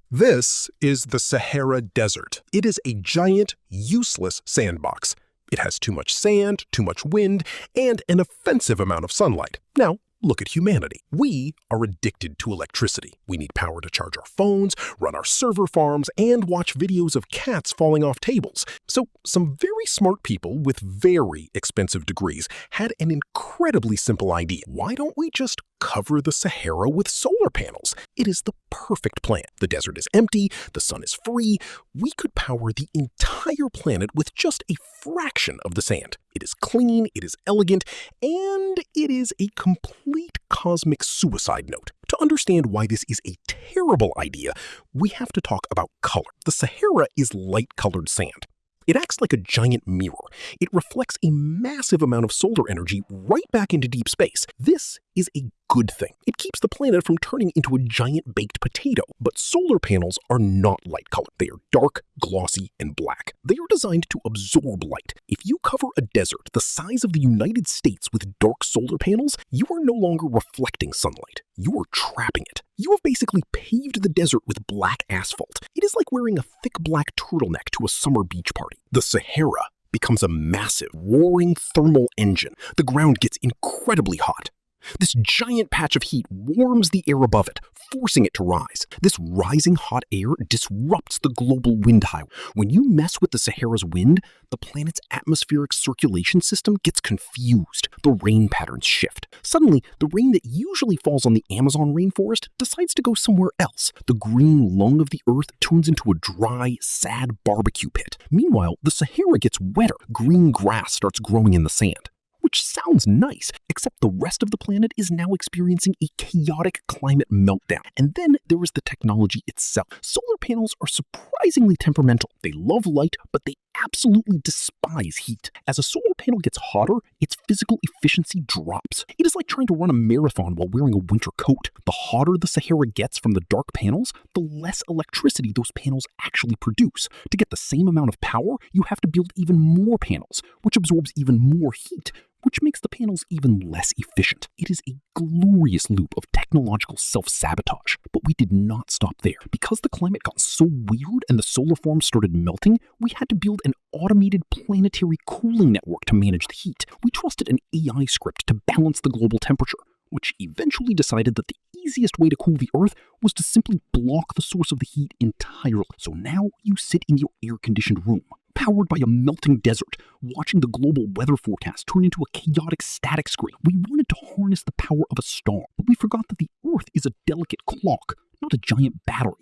This is the Sahara Desert. It is a giant, useless sandbox. It has too much sand, too much wind, and an offensive amount of sunlight. Now, look at humanity. We are addicted to electricity. We need power to charge our phones, run our server farms, and watch videos of cats falling off tables. So, some very smart people with very expensive degrees had an incredibly simple idea. Why don't we just cover the Sahara with solar panels? It is the perfect plan. The desert is empty, the sun is free. We could power the entire planet with just a fraction of the sand. It is clean, it is elegant, and it is a complete cosmic suicide note. To understand why this is a terrible idea, we have to talk about color. The Sahara is light-colored sand. It acts like a giant mirror. It reflects a massive amount of solar energy right back into deep space. This is a good thing. It keeps the planet from turning into a giant baked potato. But solar panels are not light-colored. They are dark, glossy, and black. They are designed to absorb light. If you cover a desert the size of the United States with dark solar panels, you are no longer reflecting sunlight. You are trapping it. You have basically paved the desert with black asphalt. It is like wearing a thick black turtleneck to a summer beach party. The Sahara becomes a massive, roaring thermal engine. The ground gets incredibly hot. This giant patch of heat warms the air above it, forcing it to rise. This rising hot air disrupts the global wind highway. When you mess with the Sahara's wind, the planet's atmospheric circulation system gets confused. The rain patterns shift. Suddenly, the rain that usually falls on the Amazon rainforest decides to go somewhere else. The green lung of the earth turns into a dry, sad barbecue pit. Meanwhile, the Sahara gets wetter. Green grass starts growing in the sand. Which sounds nice, except the rest of the planet is now experiencing a chaotic climate meltdown. And then there is the technology itself. Solar panels are surprisingly temperamental. They love light, but they absolutely despise heat. As a solar panel gets hotter, its physical efficiency drops. It is like trying to run a marathon while wearing a winter coat. The hotter the Sahara gets from the dark panels, the less electricity those panels actually produce. To get the same amount of power, you have to build even more panels, which absorbs even more heat, which makes the panels even less efficient. It is a glorious loop of technological self-sabotage. But we did not stop there. Because the climate got so weird and the solar farms started melting, we had to build an automated planetary cooling network to manage the heat. We trusted an AI script to balance the global temperature, which eventually decided that the easiest way to cool the Earth was to simply block the source of the heat entirely. So now you sit in your air-conditioned room, powered by a melting desert, watching the global weather forecast turn into a chaotic static screen. We wanted to harness the power of a star, but we forgot that the Earth is a delicate clock, not a giant battery.